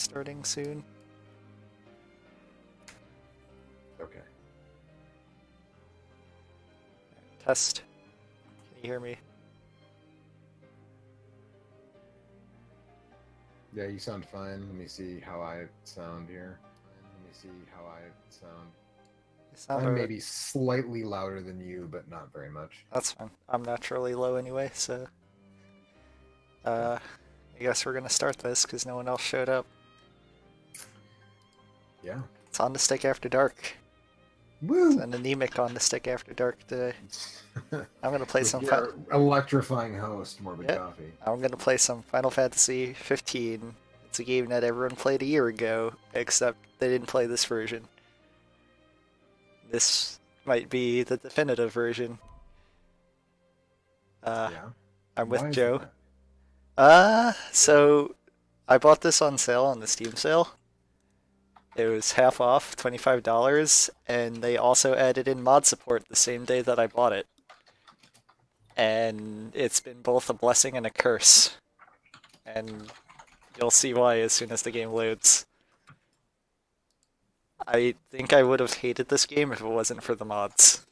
starting soon. Okay. Test. Can you hear me? Yeah, you sound fine. Let me see how I sound here. Let me see how I sound. You sound I'm alright. maybe slightly louder than you, but not very much. That's fine. I'm naturally low anyway, so I guess we're gonna start this because no one else showed up. Yeah. It's on the stick after dark. Woo! It's an anemic on the stick after dark today. I'm gonna play With some. your electrifying host, Morbid Yep. Coffee. I'm gonna play some Final Fantasy 15. It's a game that everyone played a year ago, except they didn't play this version. This might be the definitive version. Yeah. I'm Why with is Joe. that? So I bought this on sale on the Steam sale. It was half off, $25, and they also added in mod support the same day that I bought it. And it's been both a blessing and a curse. And you'll see why as soon as the game loads. I think I would have hated this game if it wasn't for the mods.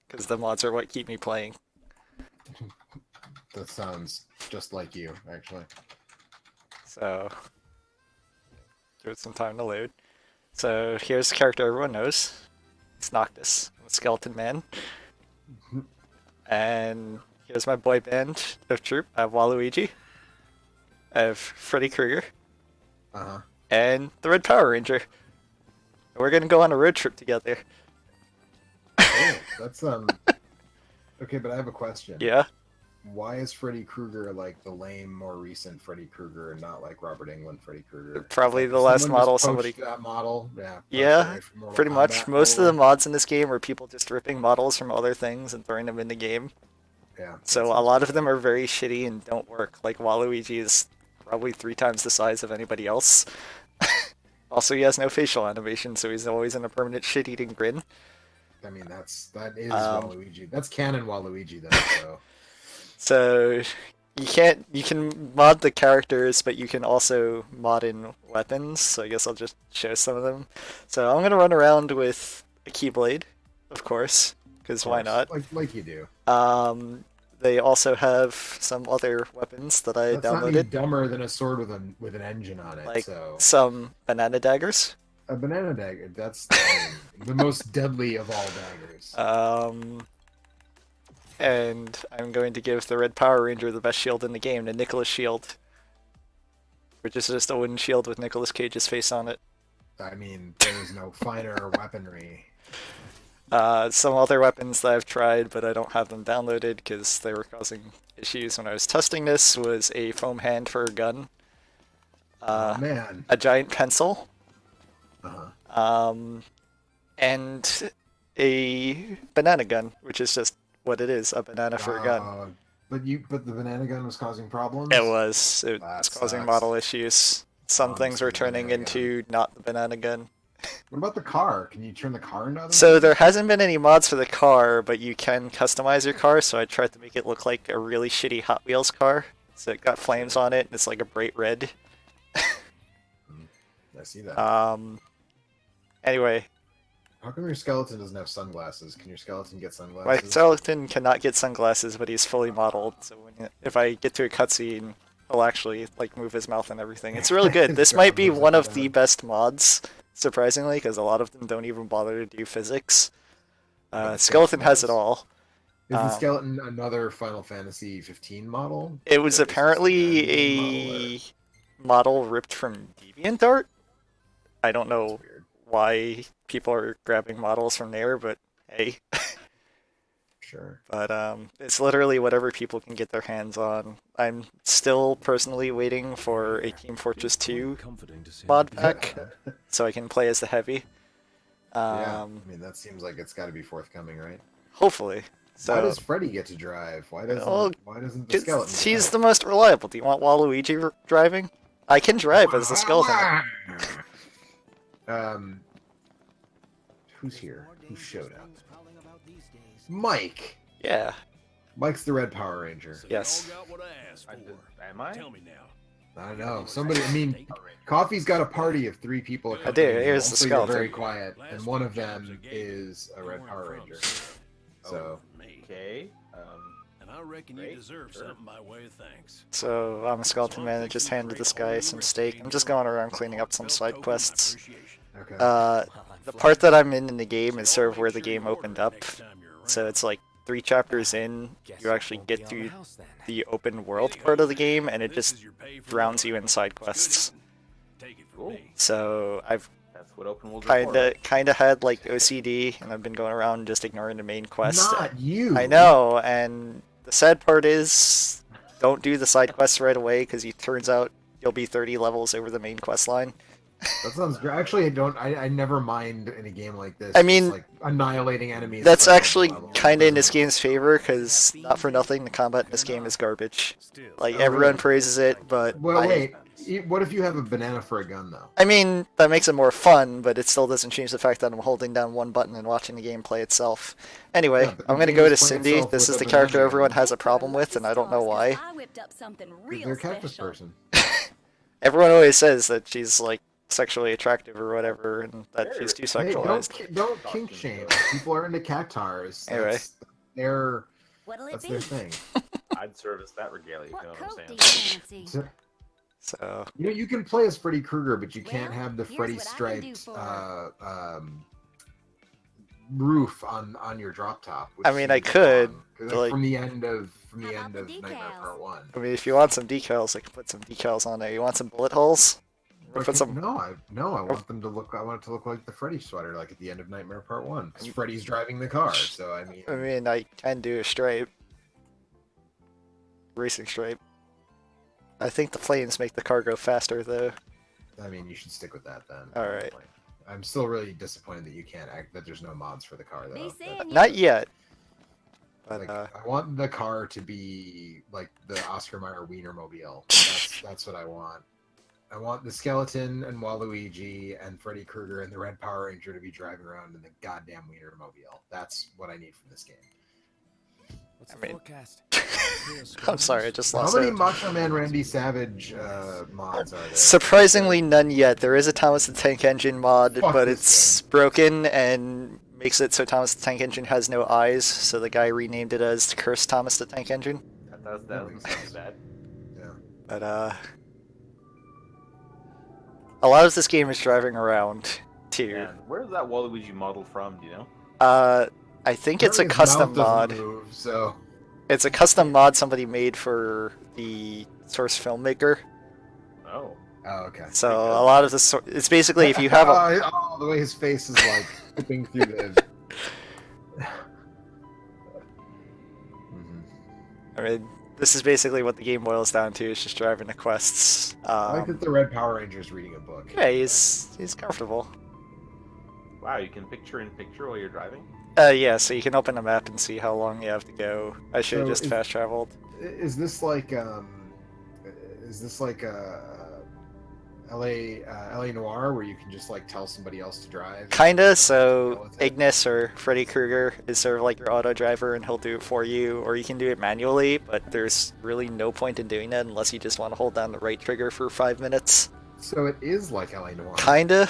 Because the mods are what keep me playing. That sounds just like you, actually. So, give it some time to load. So, here's the character everyone knows. It's Noctis, the Skeleton Man. And here's my boy band of troop. I have Waluigi. I have Freddy Krueger. Uh-huh. And the Red Power Ranger. We're gonna go on a road trip together. Oh, that's okay, but I have a question. Yeah. Why is Freddy Krueger like the lame, more recent Freddy Krueger and not like Robert Englund Freddy Krueger? Probably Like, the last someone model just poached somebody. that model. Yeah. poached Yeah, it from Mortal pretty much. Kombat, Most of the probably. mods in this game are people just ripping models from other things and throwing them in the game. Yeah. that So a sounds lot of good. them are very shitty and don't work. Like Waluigi is probably 3 times the size of anybody else. Also, he has no facial animation, so he's always in a permanent shit-eating grin. I mean, that is Um, Waluigi. That's canon Waluigi, though. So So you can mod the characters, but you can also mod in weapons. So I guess I'll just show some of them. So I'm gonna run around with a Keyblade, of course, because of why course, not? like you do. They also have some other weapons that I That's not any downloaded, dumber than a sword with an engine on it. like So some banana daggers. a banana dagger. That's I mean, the most deadly of all daggers. And I'm going to give the Red Power Ranger the best shield in the game, the Nicholas Shield, which is just a wooden shield with Nicolas Cage's face on it. I mean, there is no finer weaponry. Some other weapons that I've tried, but I don't have them downloaded because they were causing issues when I was testing this, was a foam hand for a gun, Oh man. a giant pencil, Uh-huh. and a banana gun, which is just what it is, a banana for a gun. But the banana gun was causing problems. It was That causing sucks. model issues. Some things Honestly, were turning banana into not the banana gun. What about the car? Can you turn the car into other So things? there hasn't been any mods for the car, but you can customize your car, so I tried to make it look like a really shitty Hot Wheels car. So it got flames on it, and it's like a bright red. I see that. Anyway, How come your skeleton doesn't have sunglasses? Can your skeleton get my sunglasses? skeleton cannot get sunglasses, but he's fully modeled, so if I get to a cutscene, he'll actually like move his mouth and everything. It's really good. This might be one of the best mods, surprisingly, because a lot of them don't even bother to do physics. Skeleton has it all. Is the skeleton another Final Fantasy 15 model? It was Or is this like apparently a a model ripped from DeviantArt. I don't know weird. why people are grabbing models from there, but hey. Sure. But it's literally whatever people can get their hands on. I'm still personally waiting for a Team Fortress 2 mod pack, so I can play as the heavy. Yeah, I mean that seems like it's got to be forthcoming, right? Hopefully. So, Why does Freddy get to drive? Why doesn't the skeleton? he's the most reliable. Do you want Waluigi driving? I can drive as the skeleton. Who's here? Who showed up? Mike. Yeah. Mike's the Red Power Ranger. Yes. Am I? Tell me now. I don't know. Somebody, I mean, Coffee's got a party of 3 people. I do. Here's the Also, you're skeleton. very quiet, and one of them is a Red Power Ranger. So, Okay. And I reckon you Great, deserve sure. something by way of thanks. So I'm a skeleton man that just handed this guy some steak. I'm just going around cleaning up some side quests. okay. The part that I'm in the game is sort of where the game opened up. So it's like 3 chapters in, you actually get to the open world part of the game, and it just drowns you in side quests. Cool. So I've That's what open world is for. kinda had like OCD, and I've been going around just ignoring the main quest. Not you. I know, and the sad part is, don't do the side quests right away, because it turns out you'll be 30 levels over the main quest line. That sounds great. Actually, I don't. I never mind in a game like this. I mean, just, like annihilating enemies. That's at, like, actually level. kinda in this game's favor, because not for nothing, the combat in this game is garbage. Like, Oh, everyone really? praises it, but Well, wait. What if you have a banana for a gun, though? I mean, that makes it more fun, but it still doesn't change the fact that I'm holding down one button and watching the game play itself. Anyway, Yeah, but I'm the gonna game go to is playing Cindy. itself This with is a the character banana. everyone has a problem with, and I don't know why. I whipped up something They're real a cactus special. person. Everyone always says that she's, like, sexually attractive or whatever, and that Very- she's too Hey, sexualized. don't kink shame. People are into cactars. Anyway. Their What'll it that's be? their thing. I'd service that regalia, if you know What what coat I'm do saying. you fancy? So, So, you know, you can play as Freddy Krueger, but you can't Well, have the here's Freddy what I can do striped for roof on your drop top. which I mean, I seems could, wrong, 'cause, but, like- from the end of How about the Nightmare decals? Part 1. I mean, if you want some decals, I can put some decals on there. You want some bullet holes? We'll put some... No, I want them to look. I want it to look like the Freddy sweater, like at the end of Nightmare Part 1. 'Cause Freddy's driving the car, so I mean, I can do a stripe. Racing stripe. I think the planes make the car go faster, though. I mean, you should stick with that then. Alright. I'm still really disappointed that you can't act. That there's no mods for the car though. They That- saying you Not yet. But, like, I want the car to be like the Oscar Mayer Wienermobile. That's what I want. I want the skeleton and Waluigi and Freddy Krueger and the Red Power Ranger to be driving around in the goddamn Wienermobile. That's what I need from this game. What's I the mean- forecast? I'm sorry, I just How lost many it. Macho Man Randy Savage mods are there? Surprisingly, none yet. There is a Thomas the Tank Engine mod, Fuck but this it's broken and makes it so Thomas the Tank Engine has no eyes, so the guy renamed it as Curse Thomas the Tank Engine. That doesn't sound bad. Yeah. But, a lot of this game is driving around, too. Man, where's that Waluigi model from, do you know? I think it's a Apparently his custom mouth mod. doesn't move, so It's a custom mod somebody made for the Source filmmaker. Oh. oh, okay. So a lot of this, it's basically if you have a, oh, the way his face is like flipping through the. Mhm. I mean, this is basically what the game boils down to. It's just driving the quests. I like that the Red Power Ranger is reading a book. Yeah, he's comfortable. Wow, you can picture in picture while you're driving? Yeah, so you can open the map and see how long you have to go. I should have So just is- fast traveled. Is this like LA Noir where you can just like tell somebody else to drive? Kinda. So Yeah, what's that? Ignis or Freddy Krueger is sort of like your auto driver, and he'll do it for you, or you can do it manually. But there's really no point in doing that unless you just want to hold down the right trigger for 5 minutes. So it is like LA Noir. Kinda.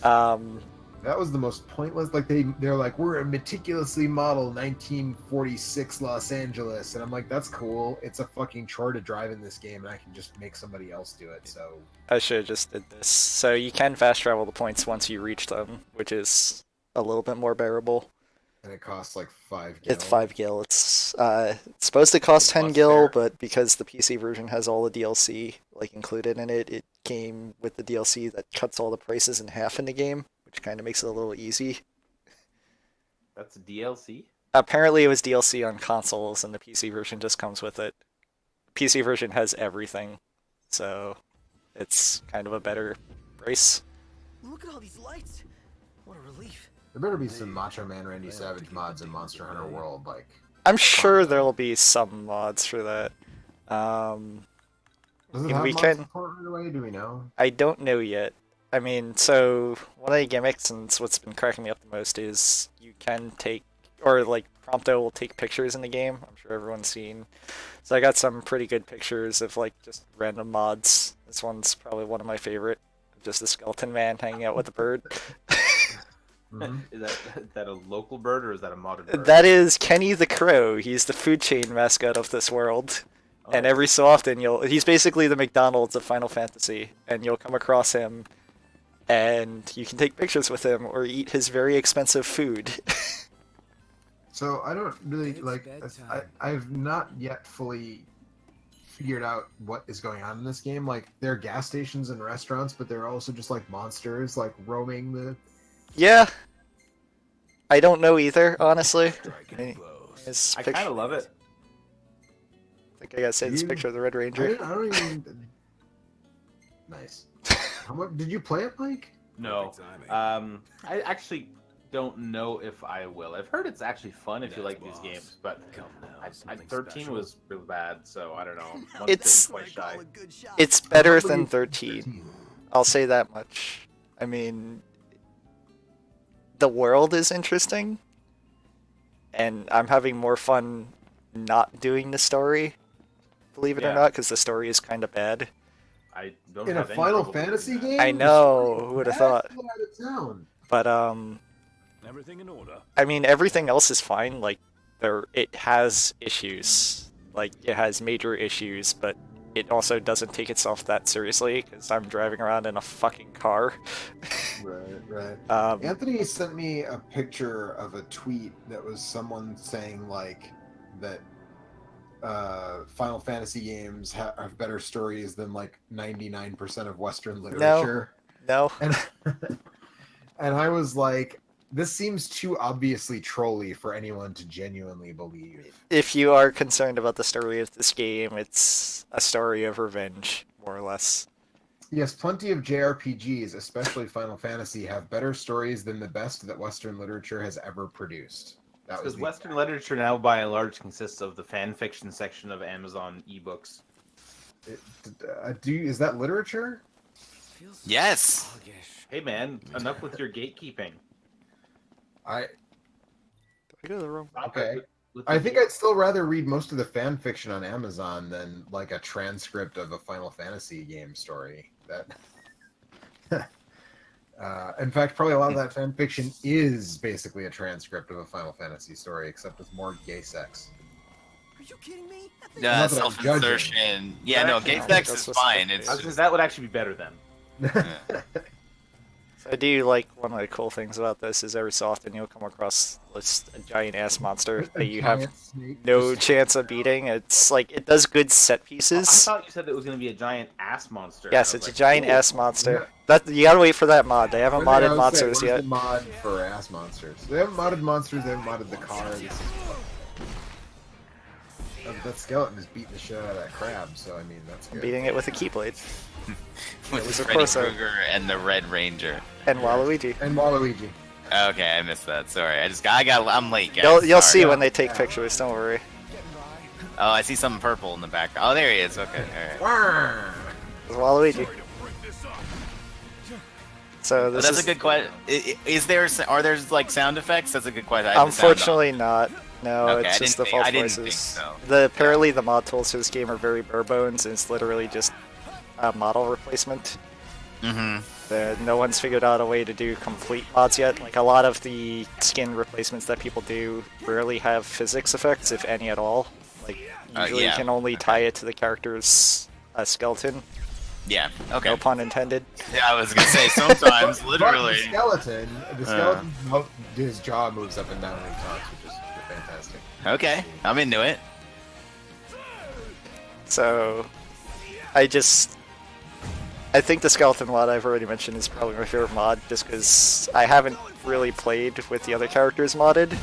um, That was the most pointless. Like they're like, we're a meticulously modeled 1946 Los Angeles, and I'm like, that's cool. It's a fucking chore to drive in this game, and I can just make somebody else do it. So I should have just did this. So you can fast travel the points once you reach them, which is a little bit more bearable. and it costs like 5 gil. It's 5 gil. It's supposed to cost 10 Plus gil, there. but because the PC version has all the DLC like included in it, it came with the DLC that cuts all the prices in half in the game, which kind of makes it a little easy. That's a DLC? Apparently, it was DLC on consoles, and the PC version just comes with it. PC version has everything, so it's kind of a better price. Look at all these lights. What a relief. There better be some Macho Man Randy Savage mods in Monster Hunter World. Like, I'm sure there'll be some mods for that. does it In have Weekend- mod support right away? Do we know? I don't know yet. I mean, so one of the gimmicks and it's what's been cracking me up the most is you can take, or like Prompto will take pictures in the game. I'm sure everyone's seen. So I got some pretty good pictures of like just random mods. This one's probably one of my favorite. Just a skeleton man hanging out with a bird. Mhm. Is that a local bird or is that a modded bird? That is Kenny the Crow. He's the food chain mascot of this world. Oh. And every so often he's basically the McDonald's of Final Fantasy, and you'll come across him and you can take pictures with him or eat his very expensive food. So I don't really It's like. bedtime. I've not yet fully figured out what is going on in this game. Like there are gas stations and restaurants, but there are also just like monsters like roaming the. Yeah. I don't know either, honestly. Striking blows. This I pic- kind of love it. I think I gotta say this You- picture of the Red Ranger. I don't even. Nice. How much did you play it, Mike? No. Perfect timing. I actually don't know if I will. I've heard it's actually fun if you like these Boss. games, but Come now, 13 something was really bad, so I don't know. One It's- bit quite shy. It's better How than many- 13. I'll say that much. I mean, the world is interesting, and I'm having more fun not doing the story, believe it or Yeah. not, because the story is kind of bad. I don't In a have any Final trouble doing Fantasy that. game? I know, who would have That's thought? out of town. But Everything in order. I mean, everything else is fine. Like, it has issues. Like, it has major issues, but it also doesn't take itself that seriously because I'm driving around in a fucking car. Right. Um, Anthony sent me a picture of a tweet that was someone saying like that Final Fantasy games have better stories than like 99% of Western literature. no, And and I was like, this seems too obviously trolly for anyone to genuinely believe. if you are concerned about the story of this game, it's a story of revenge, more or less. Yes, plenty of JRPGs, especially Final Fantasy, have better stories than the best that Western literature has ever produced. That was Because the- Western literature now, by and large, consists of the fan fiction section of Amazon ebooks. is that literature? Feels Yes. sluggish. Hey, man, enough with your gatekeeping. I Did I go to the wrong? Stop Okay. it with I the think I'd still rather read most of the fan fiction on Amazon than like a transcript of a Final Fantasy game story. That, in fact, probably a lot of that fan fiction is basically a transcript of a Final Fantasy story, except with more gay sex. Are you kidding me? That thing- Not that I'm Self-insertion. Yeah, no, gay That's sex what's is fine. supposed It's to I was gonna say, that would actually be better then. So I do like one of the cool things about this is every so often you'll come across just a giant ass monster A that you have giant snake no just- chance of beating. It's like it does good set I pieces. thought you said it was gonna be a giant ass monster. Yes, I it's was a like, giant cool. ass monster. That you gotta wait for that mod. They haven't I modded was monsters saying, yet. where's the mod for ass monsters? They haven't modded monsters. They haven't modded the car. This is... that skeleton is beating the shit out of that crab. So I mean, that's good. Beating it with a keyblade. with was a Freddy close-up. Krueger and the Red Ranger. And Waluigi. And Waluigi. Okay, I missed that. Sorry, I'm late, guys. You'll see Sorry. when they take pictures, don't worry. Oh, I see something purple in the background. Oh, there he is. Okay, all right. Wah! It's Waluigi. So But this that's is a good question. Are there like sound effects? That's a good question. I have the sound on. unfortunately not. No, Okay, it's I just didn't default think- I didn't voices. think so. Apparently the mod tools for this game are very bare bones, and it's literally just a model replacement. Mm-hmm. No one's figured out a way to do complete mods yet. Like a lot of the skin replacements that people do rarely have physics effects, if any at all. Like usually yeah, you can only okay. tie it to the character's skeleton. Yeah. Okay. No pun intended. Yeah, I was gonna say sometimes, But literally. the skeleton, his jaw moves up and down when he talks, which is fantastic. Okay, I'm into it. So I think the skeleton mod I've already mentioned is probably my favorite mod, just because I haven't really played with the other characters modded.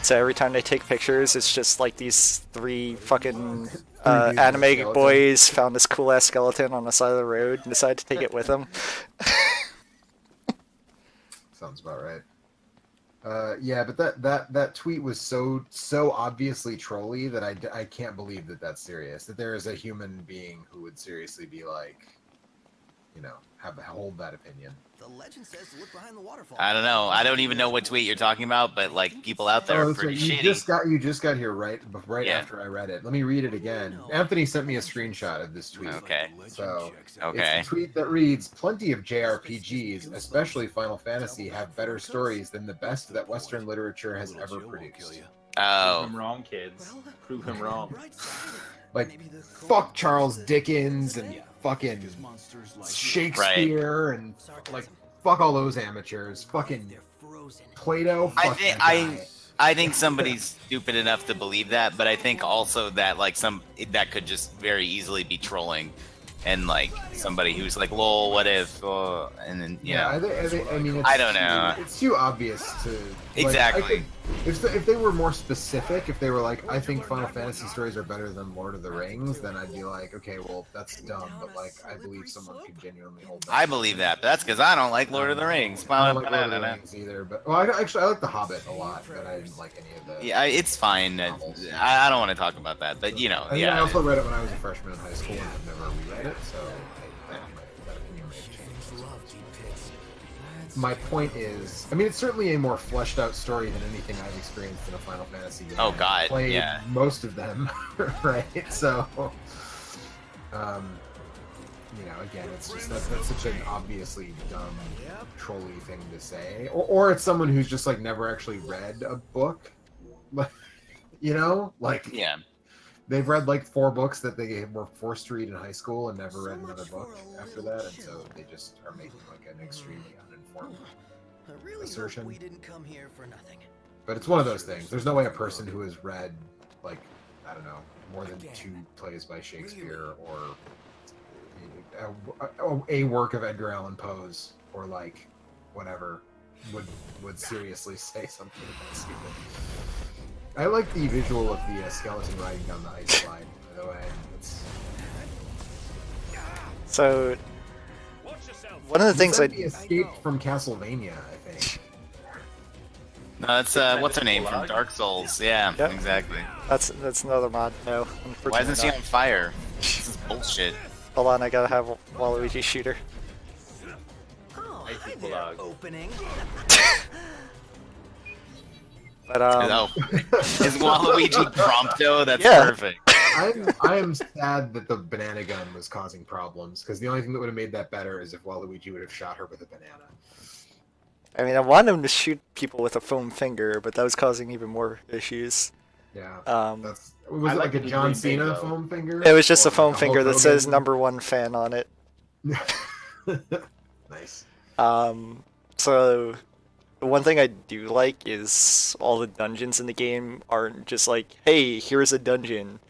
So every time they take pictures, it's just like these three fucking dudes with a anime skeleton. boys found this cool ass skeleton on the side of the road and decided to take it with them. Sounds about right. Yeah, but that tweet was so obviously trolly that I can't believe that that's serious. That there is a human being who would seriously be like, hold that opinion. The legend says to look behind the waterfall. I don't know. I don't even know what tweet you're talking about, but like people out there are that's pretty right. shitty. You just got here right Yeah. after I read it. Let me read it again. Anthony sent me a screenshot of this tweet. Okay. So Okay. it's a tweet that reads, "Plenty of JRPGs, especially Final Fantasy, have better stories than the best that Western literature has ever produced." Prove Oh, him wrong, kids. Well, Prove him wrong. right side of it. Like, Maybe the fuck Charles Dickens and fucking monsters like Shakespeare and like fuck all those amateurs. Fucking they're frozen. Plato. I Fuck think that guy. I think somebody's stupid enough to believe that, but I think also that like that could just very easily be trolling, and like somebody who's like, "Lol, what if?" And then Yeah, I mean, it's I don't know. It's too obvious to like, Exactly. I could, if they were more specific, if they were like, I think Final Fantasy stories are better than Lord of the Rings, then I'd be like, okay, well, that's dumb. But like, I believe someone could genuinely hold that. I believe that, but that's because I don't like Lord of the Rings. I don't like Lord of the Rings either, but well, I like The Hobbit a lot, but I didn't like any of the. Yeah, it's fine. I don't want to talk about that, but you know, I mean, yeah. I also read it when I was a freshman in high school and have never reread it, so that opinion may have changed. My point is, I mean, it's certainly a more fleshed out story than anything I've experienced in a Final Fantasy game. Oh, God, I've played yeah. most of them, right? So, again, it's just that's such an obviously dumb, trolly thing to say, or it's someone who's just like never actually read a book, like Yeah. they've read like 4 books that they were forced to read in high school and never read another book after that, and so they just are making like an extremely uninformed. I really Assertion. hope we didn't come here for nothing. But it's one of those things. There's no way a person who has read like, I don't know, more than 2 plays by Shakespeare or a work of Edgar Allan Poe's or like whatever would seriously say something about stupid. I like the visual of the skeleton riding down the ice slide, by the way. So one of the things I He escaped from Castlevania, I think. No, that's what's her name from Dark Souls? Yeah, Yep. exactly. that's another mod. No, unfortunately Why isn't she not. on fire? This is bullshit. Hold on, I gotta have Waluigi shoot her. Oh, I hi think there, we'll, opening. But Oh, is Waluigi Prompto? That's Yeah. perfect. I am sad that the banana gun was causing problems, because the only thing that would have made that better is if Waluigi would have shot her with a banana. I mean, I wanted him to shoot people with a foam finger, but that was causing even more issues. Yeah. Was I it like like a the John green thing, Cena though. foam finger? It was just Or a foam like finger that Hulk says Hogan? #1 fan on it. Nice. So the one thing I do like is all the dungeons in the game aren't just like, hey, here's a dungeon.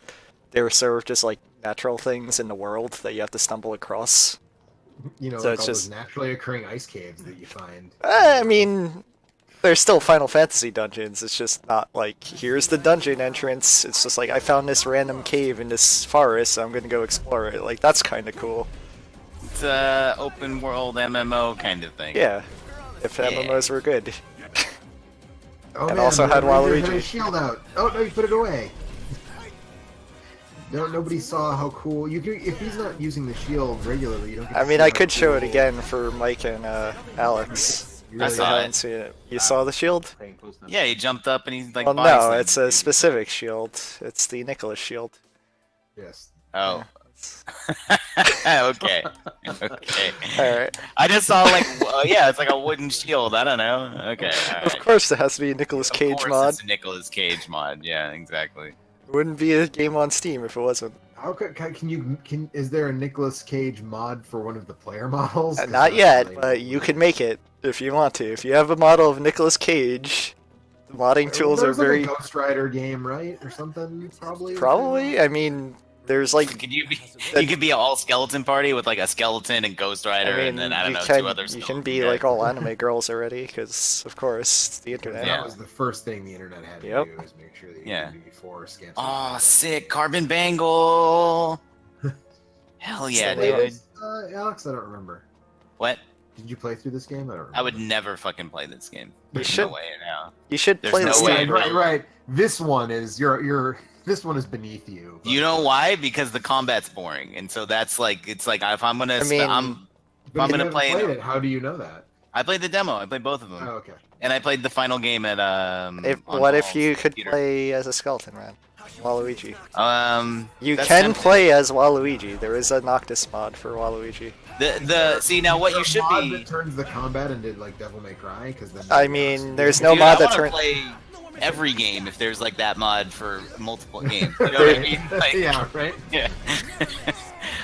They're sort of just like natural things in the world that you have to stumble across. You know, So like it's all just- those naturally occurring ice caves that you find. I mean, there's still Final Fantasy dungeons. It's just not like, here's the dungeon entrance. It's just like, I found this random cave in this forest, so I'm gonna go explore it. Like, that's kind of cool. It's open world MMO kind of thing. Yeah, if MMOs were good. Oh, And man, also the had Ranger had Waluigi. his shield out. Oh no, you put it away. No, nobody saw how cool you can. If he's not using the shield regularly, you don't. Get I to mean, see I how could show it cool- again for Mike and Alex. You I really If you saw got- it. haven't seen it. You saw the shield? Paying close enough. Yeah, he jumped up and he's like. Well, body no, slammed it's the a dude. specific shield. It's the Nicholas shield. Yes. Oh. Okay. Okay. Alright. I just saw like, yeah, it's like a wooden shield. I don't know. Okay. Of Alright. course, it has to be a Nicolas Of Cage course mod. It's a Nicolas Cage mod. Yeah, exactly. It wouldn't be a game on Steam if it wasn't. How can is there a Nicolas Cage mod for one of the player models? 'Cause Not that's yet, really- but you can make it if you want to. If you have a model of Nicolas Cage, the modding tools There are was like very a Ghost Rider game, right, or something? Probably. probably. I mean, there's like, Could you be? You could be an all skeleton party with like a skeleton and Ghost Rider, I mean, and then I don't you know, can 2 other. you can skeleton be guys. like all anime girls already, because of course it's the internet. Yeah. That was the first thing the internet had to Yep. do is make sure that you Yeah. could do before scans. Oh, sick! Carbon Bangle. Hell yeah, Still dude. Alex, I don't remember. What? Did you play through this game? I don't remember. I would never fucking play this game. There's should. no way now. You should There's play no this way, game. bro. Right. This one is this one is beneath you. You know why? Because the combat's boring, and so that's like it's like if I'm gonna. I mean, I'm But I'm you gonna haven't play played it. it. How do you know that? I played the demo. I played both of them, Oh, okay. and I played the final game at on What if Paul's you could computer. play as a skeleton man? Waluigi. You That's can tempting. play as Waluigi. There is a Noctis mod for Waluigi. The see now what you should mod be. that turns the combat into like Devil May Cry, because then I mean, there's no Dude, mod I that want to turns. play every game if there's like that mod for multiple games. You know what I mean? Like, yeah, right. yeah.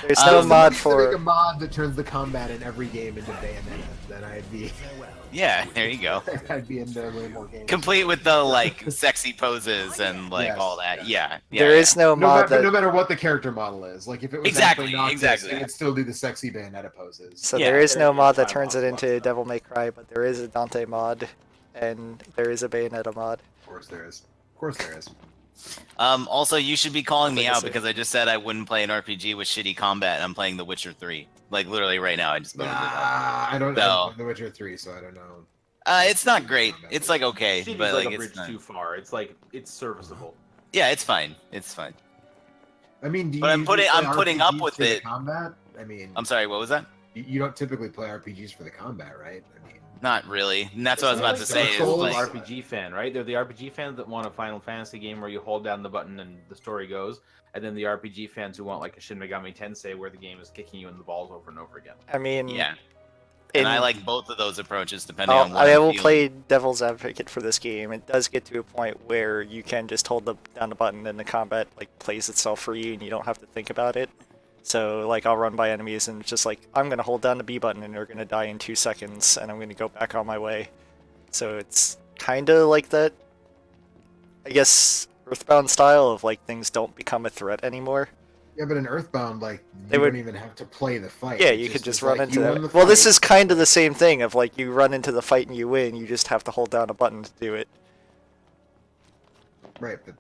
There's no Um, mod Make for. a mod that turns the combat in every game into Bayonetta. Then I'd be, Yeah, there you go. I'd be into way more games. Complete with the like sexy poses and like Yes, all that. yes. Yeah. There is no No, mod no that. matter what the character model is, like if it was Exactly, actually Noctis, exactly. it would still do the sexy Bayonetta poses. So Yeah, there is no there's mod no that turns it time into off, Devil May Cry, but there is a Dante mod, and there is a Bayonetta mod. Of course there is. Of course there is. Also, you should be calling me out Legacy. because I just said I wouldn't play an RPG with shitty combat. And I'm playing The Witcher 3. Like literally right now, I just booted it up. I don't No. know The Witcher 3, so I don't know. It's not great. It's like okay, City's but like like a it's bridge not. too far. It's like it's serviceable. Yeah, it's fine. It's fine. I mean, do you But I'm usually putting- play I'm putting up RPGs with for the it. combat? I mean, I'm sorry. What was that? you don't typically play RPGs for the combat, right? I mean, Not really. And that's what I was about to say. Is Dark Souls, like, RPG fan, right? They're the RPG fans that want a Final Fantasy game where you hold down the button and the story goes, and then the RPG fans who want like a Shin Megami Tensei where the game is kicking you in the balls over and over again. I mean, yeah. in- And I like both of those approaches depending on what I I'm will feeling. play devil's advocate for this game. It does get to a point where you can just hold down the button and the combat like plays itself for you, and you don't have to think about it. So like I'll run by enemies and it's just like I'm gonna hold down the B button and they're gonna die in 2 seconds, and I'm gonna go back on my way. So it's kind of like that, I guess, Earthbound style of like things don't become a threat anymore. yeah, but in Earthbound, like They you would- don't even have to play the fight. Yeah, It you could just is run like, into you that. won the Well, this fight. is kind of the same thing of like you run into the fight and you win. You just have to hold down a button to do it. right, but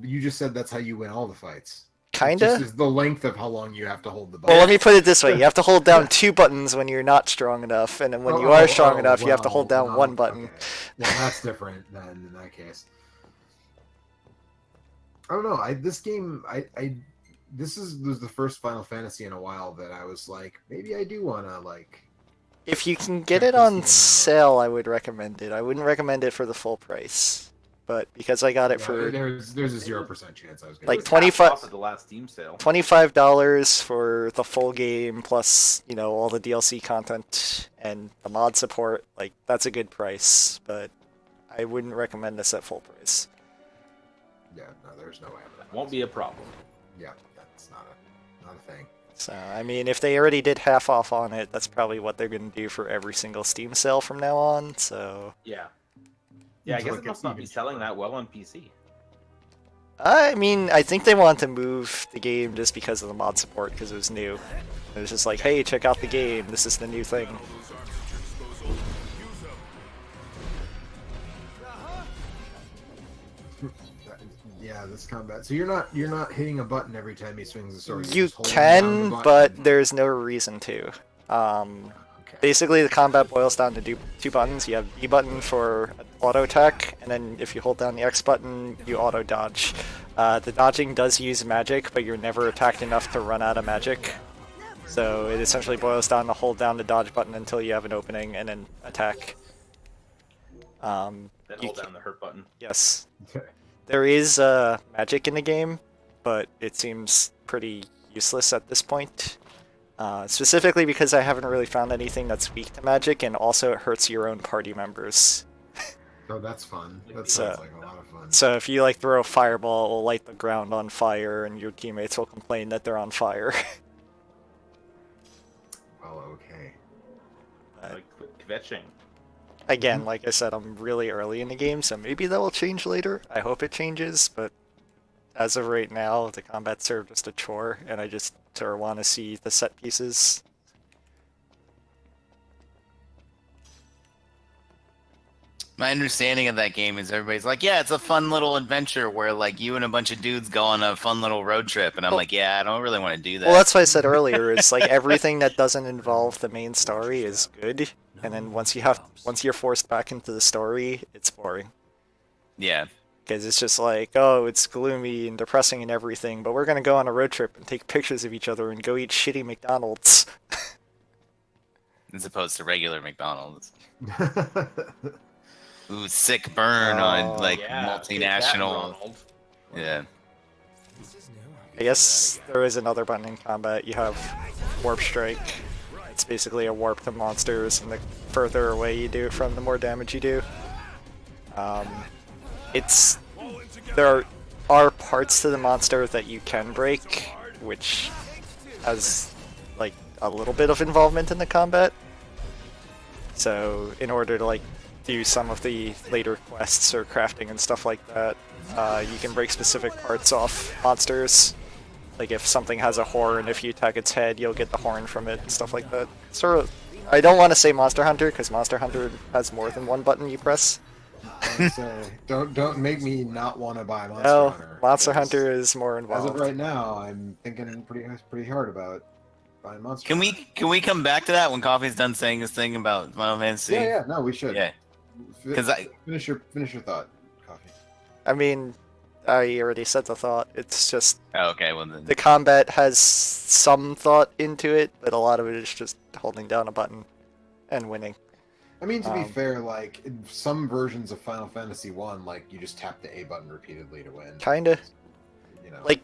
you just said that's how you win all the fights. It Kinda. just is the length of how long you have to hold the button. Well, let me put it this way: you have to hold down 2 buttons when you're not strong enough, and then when you are strong enough, you have to hold down 1 button. Okay. Yeah, that's different then in that case. I don't know. This game, this was the first Final Fantasy in a while that I was like, maybe I do want to like. If you can get Check it this on game out. sale, I would recommend it. I wouldn't recommend it for the full price, but because I got it Yeah, for there's a 0% chance I was gonna Like It was half 25 off at the last Steam sale. $25 for the full game plus, you know, all the DLC content and the mod support, like that's a good price, but I wouldn't recommend this at full price. Yeah, no, there's no way. Won't be a problem. Yeah, that's not a thing. So, I mean, if they already did half off on it, that's probably what they're going to do for every single Steam sale from now on, so... Yeah. Yeah, I Until guess it it gets must not even be selling cheaper. that well on PC. I mean, I think they want to move the game just because of the mod support, because it was new. It was just like, hey, check out the game, this is the new thing. Yeah, this combat. So you're not hitting a button every time he swings the sword. You just holding down the can, but button. there's no reason to. Okay. Basically, the combat boils down to 2 buttons. You have B button for auto attack, and then if you hold down the X button, you auto dodge. The dodging does use magic, but you're never attacked enough to run out of magic. So it essentially boils down to hold down the dodge button until you have an opening, and then attack. Then You hold ca- down the hurt button. Yes. Okay. There is magic in the game, but it seems pretty useless at this point. Specifically because I haven't really found anything that's weak to magic, and also it hurts your own party members. So that's fun. That So- sounds like a lot of fun. So if you like throw a fireball, it will light the ground on fire, and your teammates will complain that they're on fire. Well, okay. Like kvetching. Again, like I said, I'm really early in the game, so maybe that will change later. I hope it changes, but as of right now, the combat served just a chore, and I just sort of want to see the set pieces. My understanding of that game is everybody's like, yeah, it's a fun little adventure where like you and a bunch of dudes go on a fun little road trip, and I'm Well- like, yeah, I don't really want to do that. Well, that's what I said earlier. It's like everything that doesn't involve the main story is good, and then once you're forced back into the story, it's boring. Yeah, Because it's just like, oh, it's gloomy and depressing and everything, but we're gonna go on a road trip and take pictures of each other and go eat shitty McDonald's. As opposed to regular McDonald's. Ooh, sick burn on Oh, like Yeah, take that, multinational. Ronald. Yeah. I guess there is another button in combat. You have Warp Strike. It's basically a warp to monsters, and the further away you do it from, the more damage you do. It's there are parts to the monster that you can break, which has like a little bit of involvement in the combat. So in order to like do some of the later quests or crafting and stuff like that, you can break specific parts off monsters. Like if something has a horn, if you attack its head, you'll get the horn from it and stuff like that. Sort of. I don't want to say Monster Hunter because Monster Hunter has more than one button you press. Don't make me not want to buy Monster No, Hunter. Monster because Hunter is more As of involved. right now, I'm thinking pretty hard about buying Monster. Can Hunter. we come back to that when Coffee's done saying his thing about Final Fantasy? Yeah, no, we should. Yeah. Because Finish your thought, Coffee. I mean, I already said the thought. It's just oh, okay, well then. the combat has some thought into it, but a lot of it is just holding down a button and winning. I mean, to be Um, fair, like in some versions of Final Fantasy One, like you just tap the A button repeatedly to win. Kinda. You know, Like,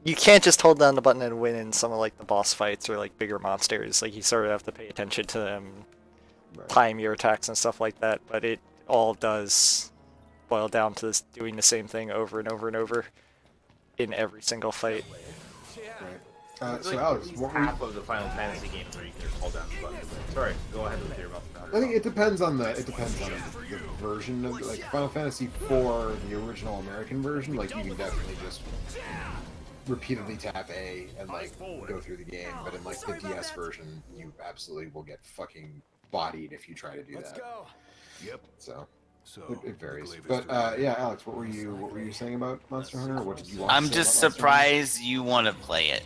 you can't just hold down the button and win in some of like the boss fights or like bigger monsters. Like you sort of have to pay attention to them, right. time your attacks and stuff like that. But it all does boil down to this, doing the same thing over and over and over in every single fight. Right. It's So like Alex, at least what were you, half of the Final Fantasy games where you can just hold down the button. Sorry, go ahead with your mouth. I think it depends on the version of like Final Fantasy IV, the original American version. Like you can definitely just repeatedly tap A and like go through the game, but in like the DS version, you absolutely will get fucking bodied if you try to do that. Yep. So So it varies. the But glaive is yeah, Alex, what were you saying about Monster Hunter? What did you want? I'm to say just about Monster surprised you want to play it.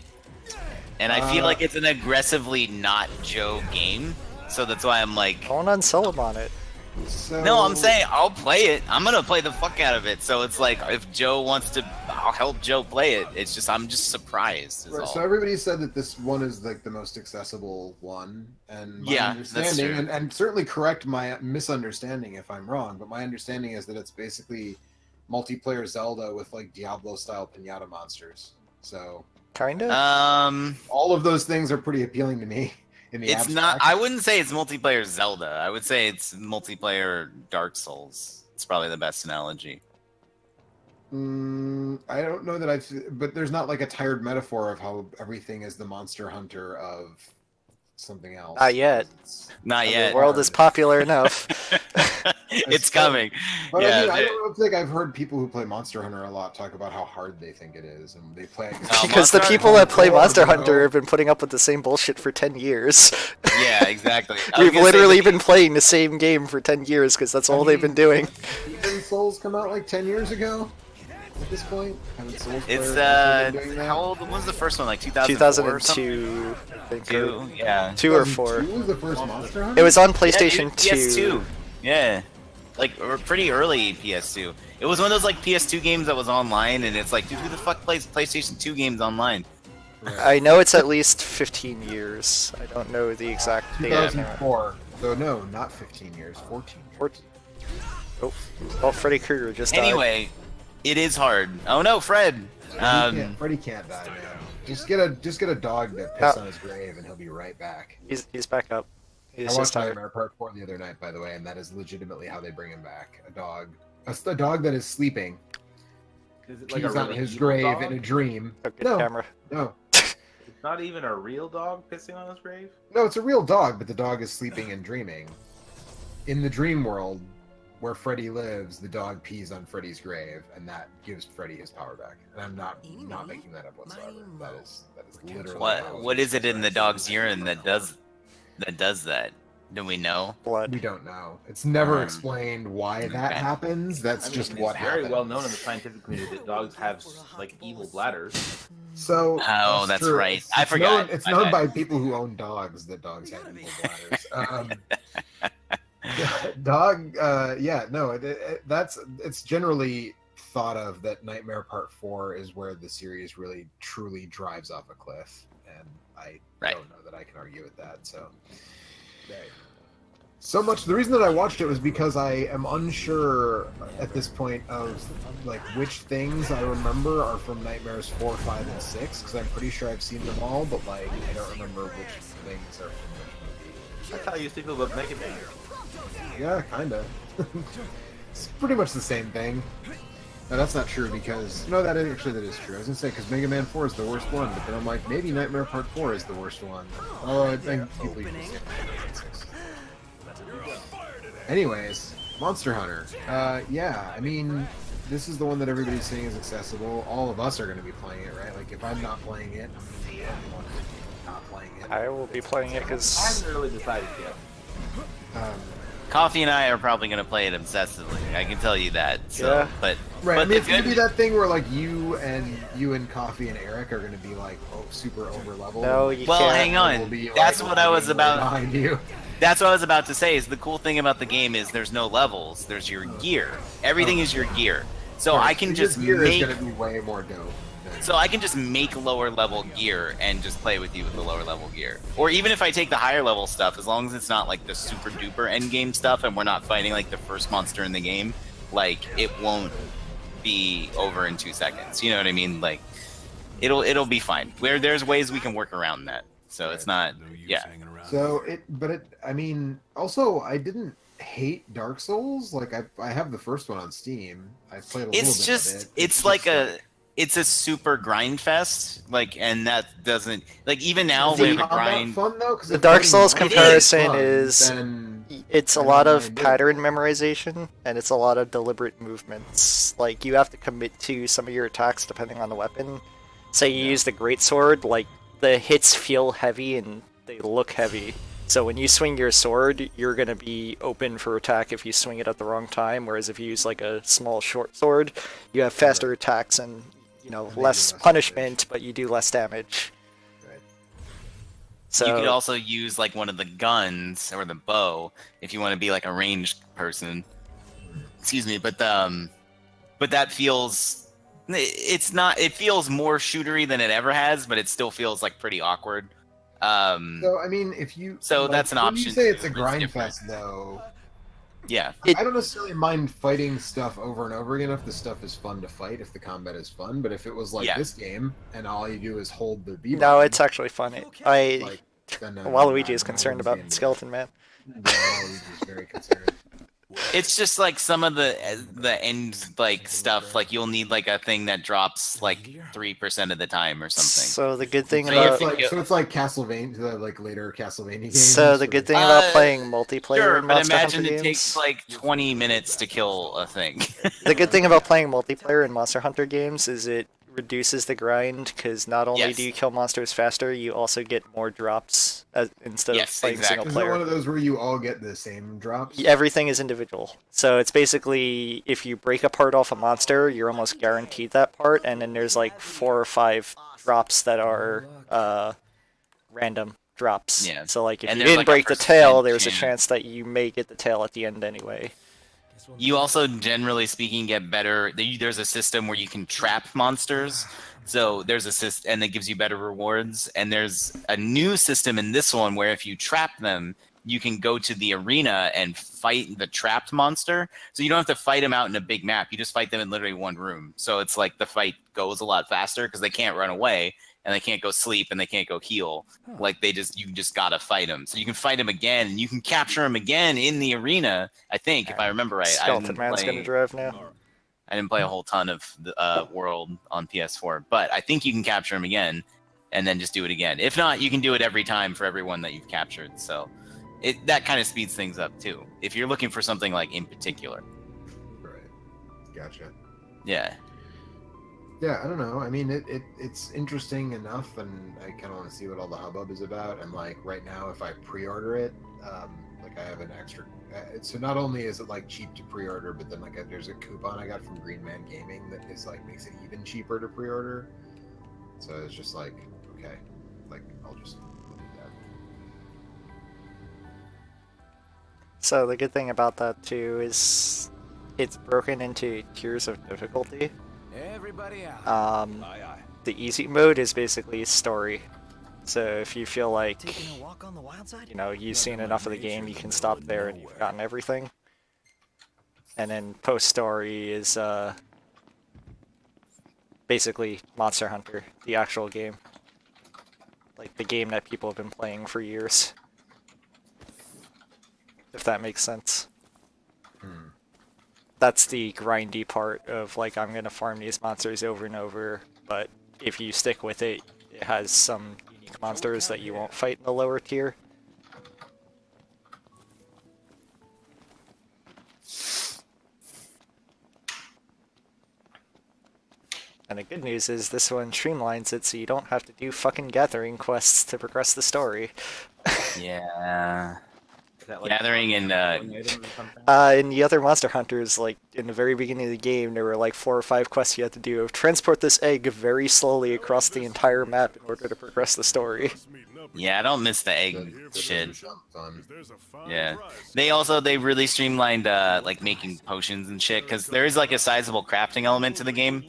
And I feel Uh, like it's an aggressively not Joe game. So that's why I'm like, Don't unsell him on it. Hunter? So, no, I'm saying I'll play it. I'm gonna play the fuck out of it. So it's like if Joe wants to, I'll help Joe play it. It's just I'm just surprised. Is Right, all. so everybody said that this one is like the most accessible one, and my Yeah, that's understanding, true. and certainly correct my misunderstanding if I'm wrong, but my understanding is that it's basically multiplayer Zelda with like Diablo style pinata monsters. So Kinda. all of those things are pretty appealing to me. In the It's not. abstract. I wouldn't say it's multiplayer Zelda. I would say it's multiplayer Dark Souls. It's probably the best analogy. I don't know that but there's not like a tired metaphor of how everything is the Monster Hunter of something else. Not yet. Not I mean, yet. the world is popular enough. It's coming. But Yeah, I mean, I they- don't think I've heard people who play Monster Hunter a lot talk about how hard they think it is, and they play it Because the Monster people that play Hunter, Monster you know. Hunter have been putting up with the same bullshit for 10 years. Yeah, exactly. I was We've gonna say literally that- been playing the same game for 10 years because that's all they've been doing. Haven't Souls come out like 10 years ago? At this point, haven't Souls It's players actually been doing that? how old was the first one? Like 2004 or something? 2002, I think. Two, yeah. 2 or 4. 2002 was the first Monster Hunter? It was on Yeah, PlayStation dude, 2. PS2. Yeah. Like or pretty early PS2. It was one of those like PS2 games that was online, and it's like, dude, who the fuck plays PlayStation 2 games online? Right. I know it's at least 15 years. I don't know the exact date. 2004. So no, not 15 years, 14. 14. Oh, well, Freddy Krueger just died. Anyway, it is hard. Oh no, Fred. Freddy can't die, man. Just get a dog to piss Oh. on his grave, and he'll be right back. He's back up. I He's watched just tired. Nightmare Part 4 the other night, by the way, and that is legitimately how they bring him back. A dog that is sleeping, Is it pees like a on really his evil grave dog? in a dream. Oh, good No. camera. No, It's not even a real dog pissing on his grave? no, it's a real dog, but the dog is sleeping and dreaming. In the dream world, where Freddy lives, the dog pees on Freddy's grave, and that gives Freddy his power back. And I'm not making that up whatsoever. That is literally how What is it in the dog's urine that does that? Do we know? We Blood. don't know. It's never Um, explained why that okay. happens. That's I mean, just it's what very happens. well known in the scientific community that dogs have like evil bladders. So Oh, that's true. right. It's I forgot. Known, it's My known bad. by people who own dogs that dogs have evil bladders. Dog, yeah, no, it's generally thought of that Nightmare Part 4 is where the series really truly drives off a cliff, and I Right. don't know that I can argue with that. So much. The reason that I watched it was because I am unsure at this point of like which things I remember are from Nightmares 4, 5, and 6, because I'm pretty sure I've seen them all, but like I don't remember which things are from which movie. That's how you used to feel about Mega Man. Yeah, kinda. It's pretty much the same thing. No, that's not true because that is true. I was gonna say because Mega Man 4 is the worst one, but then I'm like maybe Nightmare Part 4 is the worst one. Oh, I think people usually say Nightmare Part 6. Anyways, Monster Hunter. Yeah, I mean, this is the one that everybody's saying is accessible. All of us are going to be playing it, right? Like, if I'm not playing it, I'm going to be the only one not playing it. I will be playing it I because haven't really decided yet. Coffee and I are probably going to play it obsessively. I can tell you that. So, Yeah. but Right, but I mean, the it's going to good- be that thing where, like, you and Coffee and Eric are going to be, like, super over leveled. no, you Well, can't. hang on. We'll be, That's like, what I was lagging about. behind you. That's what I was about to say. Is the cool thing about the game is there's no levels. There's your gear. Everything is your gear. So I can just Your gear make. is going to be way more dope. So I can just make lower level gear and just play with you with the lower level gear. Or even if I take the higher level stuff, as long as it's not like the super duper end game stuff and we're not fighting like the first monster in the game, like it won't be over in 2 seconds. You know what I mean? Like it'll be fine. There's ways we can work around that. So it's not No use yeah. hanging around. So I mean, also I didn't hate Dark Souls. Like I have the first one on Steam. I played a little It's bit just of it. it's like it's a super grind fest, like, and that doesn't like even now Is when the the combat grind. fun though? 'Cause The if Dark fighting Souls monsters comparison fun, is- then It's a I lot don't of mind it. pattern memorization, and it's a lot of deliberate movements. Like, you have to commit to some of your attacks depending on the weapon. Say you use the greatsword, like, the hits feel heavy and they look heavy. So when you swing your sword, you're going to be open for attack if you swing it at the wrong time, whereas if you use, like, a small short sword, you have faster attacks and, And they do less less punishment, but you do less damage. Right. So, You could also use like one of the guns or the bow if you want to be like a ranged person. Excuse me, but that feels it's not. It feels more shootery than it ever has, but it still feels like pretty awkward. So I mean, if you So that's an when option You say it's a too. It's grind different. fest though. Yeah, It- I don't necessarily mind fighting stuff over and over again if the stuff is fun to fight, if the combat is fun. But if it was like Yeah. this game and all you do is hold the B no, button, it's actually fun. Then, Waluigi is concerned about Skeleton Man. Waluigi's very concerned. it's just like some of the end like stuff. Like you'll need like a thing that drops like 3% of the time or something. So the good thing So So you about have to it's like Castlevania, the like later Castlevania games. So the good thing about Uh, playing multiplayer Sure, in but Monster imagine Hunter it games, takes like 20 minutes to kill a thing. the good thing about playing multiplayer in Monster Hunter games is it reduces the grind because not only Yes. do you kill monsters faster, you also get more drops instead Yes, of playing exactly. single Is it one player. of those where you all get the same drops? Everything is individual. So it's basically if you break a part off a monster, you're almost guaranteed that part, and then there's like 4 or 5 drops that are random drops. Yeah. So like if And you there's, didn't like, a break the tail, percent there's a chance. chance that you may get the tail at the end anyway. You also, generally speaking, get better. There's a system where you can trap monsters. So there's a system, and that gives you better rewards. And there's a new system in this one where if you trap them, you can go to the arena and fight the trapped monster. So you don't have to fight them out in a big map. You just fight them in literally one room. So it's like the fight goes a lot faster because they can't run away and they can't go sleep and they can't go heal. Like you just gotta fight them. So you can fight them again and you can capture them again in the arena. I think, if I remember right. Skeleton Man's gonna drive now. I didn't play a whole ton of the World on PS4, but I think you can capture them again and then just do it again. If not, you can do it every time for everyone that you've captured. So that kind of speeds things up too. If you're looking for something like in particular. Right. Gotcha. Yeah. Yeah, I don't know. I mean, it's interesting enough, and I kind of want to see what all the hubbub is about. And like right now, if I pre-order it, like I have an extra. So not only is it like cheap to pre-order, but then like there's a coupon I got from Green Man Gaming that is like makes it even cheaper to pre-order. So it's just like okay, like I'll just look at that. So the good thing about that too is it's broken into tiers of difficulty. Everybody out. Um, Aye. the easy mode is basically story. So if you feel like, Taking a walk on the wild side? you know, you've seen enough of the game, you can stop there and you've gotten everything. And then post-story is basically Monster Hunter, the actual game. Like the game that people have been playing for years. If that makes sense. That's the grindy part of like, I'm gonna farm these monsters over and over, but if you stick with it, it has some unique monsters that you won't fight in the lower tier. And the good news is this one streamlines it so you don't have to do fucking gathering quests to progress the story. Yeah. Is that Gathering and, farming items or something? In the other Monster Hunters, like in the very beginning of the game, there were like 4 or 5 quests you had to do of transport this egg very slowly across the entire map in order to progress the story. Yeah, I don't miss the egg Good shit. fun. Yeah. They really streamlined like making potions and shit because there is like a sizable crafting element to the game,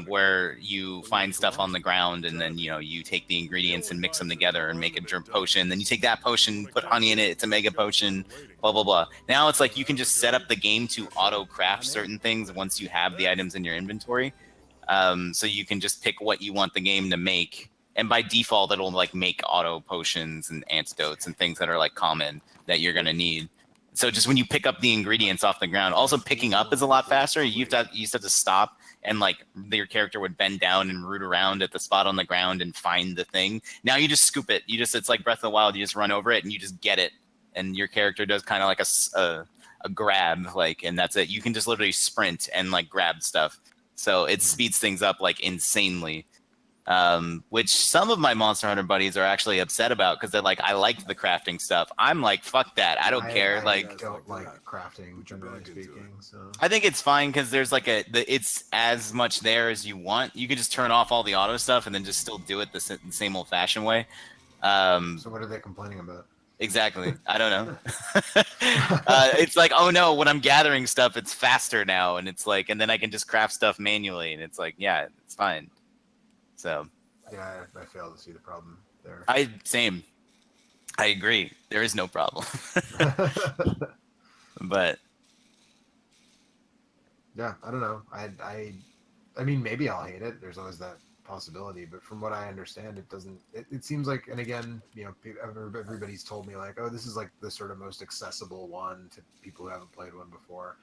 where you find stuff on the ground and then you take the ingredients and mix them together and make a germ potion. Then you take that potion, put honey in it, it's a mega potion, blah blah blah. Now it's like you can just set up the game to auto craft certain things once you have the items in your inventory. So you can just pick what you want the game to make. And by default, it'll like make auto potions and antidotes and things that are like common that you're gonna need. So just when you pick up the ingredients off the ground, also picking up is a lot faster. You used to have to stop and like your character would bend down and root around at the spot on the ground and find the thing. Now you just scoop it. It's like Breath of the Wild. You just run over it and you just get it, and your character does kind of like a grab, like, and that's it. You can just literally sprint and like grab stuff. So it speeds things up like insanely. Which some of my Monster Hunter buddies are actually upset about because they're like, I liked the crafting stuff. I'm like, fuck that. I don't care. I Like, don't like crafting, generally speaking. So I think it's fine because there's like it's as much there as you want. You could just turn off all the auto stuff and then just still do it the same old fashioned way. so what are they complaining about? Exactly. I don't know. It's like, oh no, when I'm gathering stuff, it's faster now, and it's like, and then I can just craft stuff manually, and it's like, yeah, it's fine. So Yeah, I fail to see the problem there. I agree. There is no problem. But Yeah, I don't know. I mean, maybe I'll hate it. There's always that possibility, but from what I understand, it doesn't. It seems like, and again, everybody's told me like, oh, this is like the sort of most accessible one to people who haven't played one before.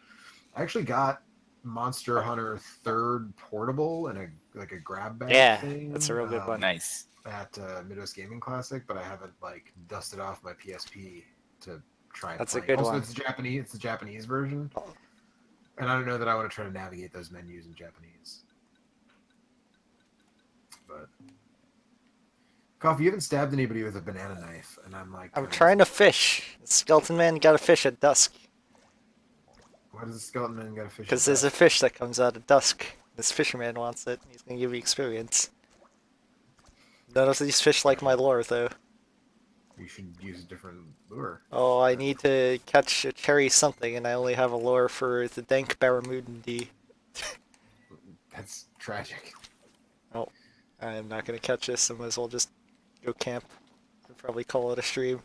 I actually got Monster Hunter 3rd Portable and a grab bag Yeah, thing. that's a real good one. nice. At Midwest Gaming Classic, but I haven't like dusted off my PSP to try. That's a playing. good Also, one. It's Japanese. It's the Japanese version, and I don't know that I want to try to navigate those menus in Japanese. But Coffee, you haven't stabbed anybody with a banana knife, and I'm like, I'm trying to fish. Skeleton Man got a fish at dusk. Why does the skeleton man got a fish? Because there's a fish that comes out at dusk. This fisherman wants it. He's gonna give you experience. None of these fish like my lure, though. You should use a different lure. Oh, I need to catch a cherry something, and I only have a lure for the dank barramundi. That's tragic. I'm not gonna catch this. I might as well just go camp. I'll probably call it a stream.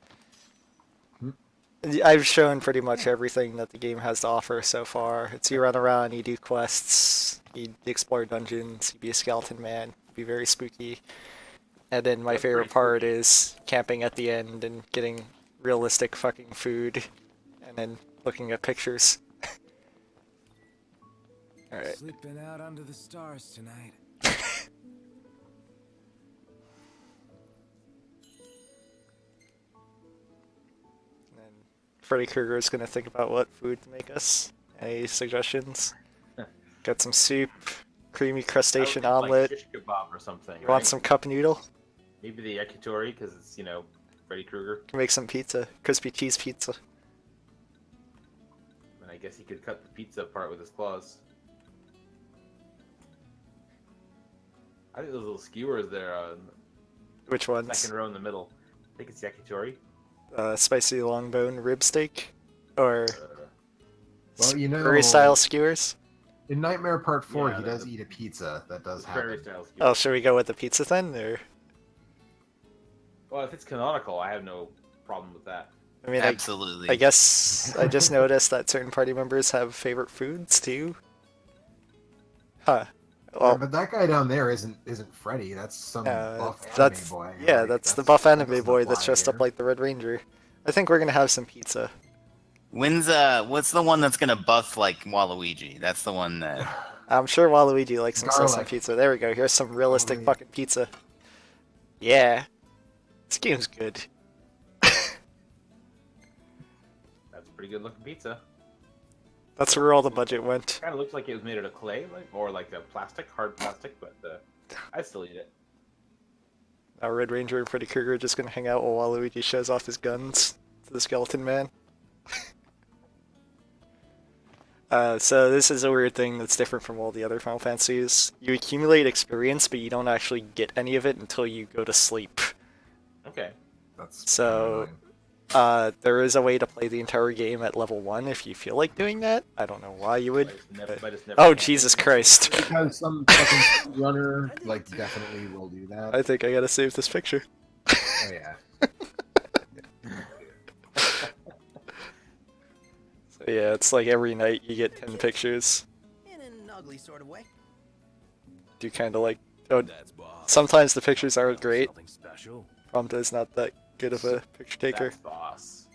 I've shown pretty much everything that the game has to offer so far. It's you run around, you do quests, you explore dungeons, you be a skeleton man, be very spooky. And then my favorite part is camping at the end and getting realistic fucking food, and then looking at pictures. Alright. Sleeping out under the stars tonight. And Freddy Krueger is gonna think about what food to make us. Any suggestions? Got some soup, creamy crustacean I would think, omelet. like shish kebab or something. You want right? some cup noodle? Maybe the yakitori because it's Freddy Krueger. Can make some pizza, crispy cheese pizza. And I guess he could cut the pizza apart with his claws. I think those little skewers there on Which the ones? second row in the middle. I think it's yakitori. Spicy long bone rib steak. or Well, you know, prairie style skewers. in Nightmare Part 4, Yeah, he does the- eat a pizza. That does Prairie happen. style skewer. Oh, should we go with the pizza then? Or Well, if it's canonical, I have no problem with that. I mean, Absolutely. I guess I just noticed that certain party members have favorite foods too. Huh. Yeah, Well, but that guy down there isn't Freddy. That's some buff anime that's boy. yeah, Like, that's the buff that anime doesn't boy that's apply dressed up here. like the Red Ranger. I think we're gonna have some pizza. When's what's the one that's gonna buff like Waluigi? That's the one that I'm sure Waluigi likes himself some Garlic. pizza. There we go. Here's some realistic Waluigi. fucking pizza. Yeah, this game's good. That's a pretty good looking pizza. That's where all the budget went. Kind of looks like it was made out of clay, like or like a plastic, hard plastic, but I'd still eat it. Now Red Ranger and Freddy Krueger are just gonna hang out while Waluigi shows off his guns to the Skeleton Man. So this is a weird thing that's different from all the other Final Fantasies. You accumulate experience, but you don't actually get any of it until you go to sleep. Okay. That's So, annoying. there is a way to play the entire game at level 1 if you feel like doing that. I don't know why you would. But it's never Oh, can. Jesus Christ. Because some fucking runner like definitely will do that. I think I gotta save this picture. Oh yeah. So yeah, it's like every night you get 10 pictures. In an ugly sort of way. Do kind of like... Oh, That's boss. sometimes the pictures aren't great. Something special. Prompto's not that good of a picture taker. That's boss.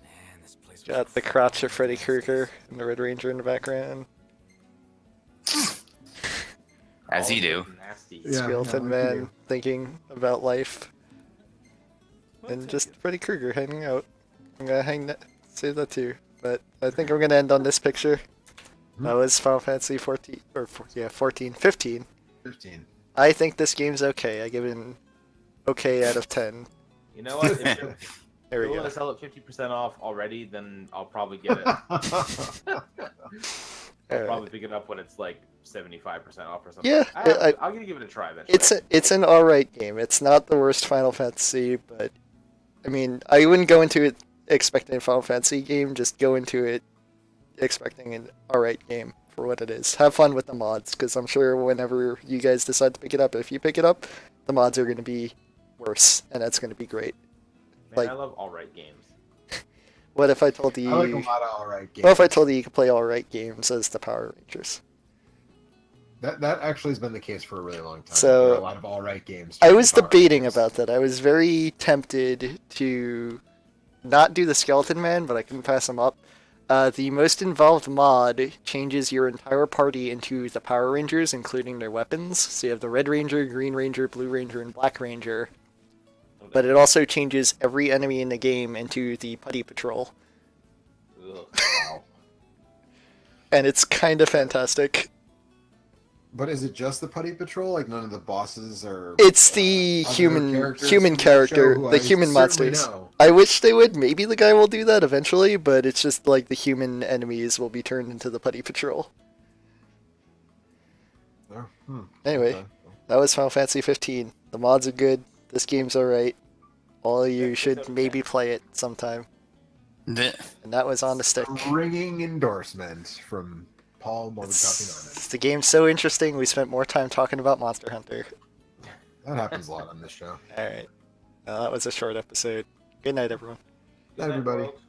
Man, this place was Got the crotch of Freddy Krueger and the Red Ranger in the background. as Oh, you do. Nasty. Yeah. Skeleton like you Man do. thinking about life. And just Freddy Krueger hanging out. I'm gonna save that too. But I think I'm gonna end on this picture. That was Final Fantasy 14, or 14, 15. 15. I think this game's okay. I give it an okay out of 10. You know what? If you're There we willing go. to sell it 50% off already, then I'll probably get it. I'll Alright. probably pick it up when it's like 75% off or something. Yeah, I'm gonna give it a try eventually. It's an alright game. It's not the worst Final Fantasy, but I mean, I wouldn't go into it expecting a Final Fantasy game. Just go into it expecting an alright game for what it is. Have fun with the mods, because I'm sure whenever you guys decide to pick it up, if you pick it up, the mods are going to be worse, and that's going to be great. Man, like- I love alright games. What if I told you? I like a lot of alright games. What if I told you you could play alright games as the Power Rangers? That actually has been the case for a really long time. So, There are a lot of alright games. I was Power debating Rangers. about that. I was very tempted to not do the Skeleton Man, but I couldn't pass him up. The most involved mod changes your entire party into the Power Rangers, including their weapons. So you have the Red Ranger, Green Ranger, Blue Ranger, and Black Ranger. But it also changes every enemy in the game into the Putty Patrol. Ugh. Wow. And it's kind of fantastic. But is it just the Putty Patrol? Like none of the bosses are. It's the other human characters human from that character, show who the I human certainly monsters. know. I wish they would. Maybe the guy will do that eventually, but it's just like the human enemies will be turned into the Putty Patrol. Oh, Anyway, okay. that was Final Fantasy 15. The mods are good. This game's alright. All of you It's should okay. maybe play it sometime. The- And that was on the stick. A ringing endorsement from Paul Morgan. The game's so interesting, we spent more time talking about Monster Hunter. That happens a lot on this show. Alright. That was a short episode. Good night, everyone. Good night, Everybody. folks.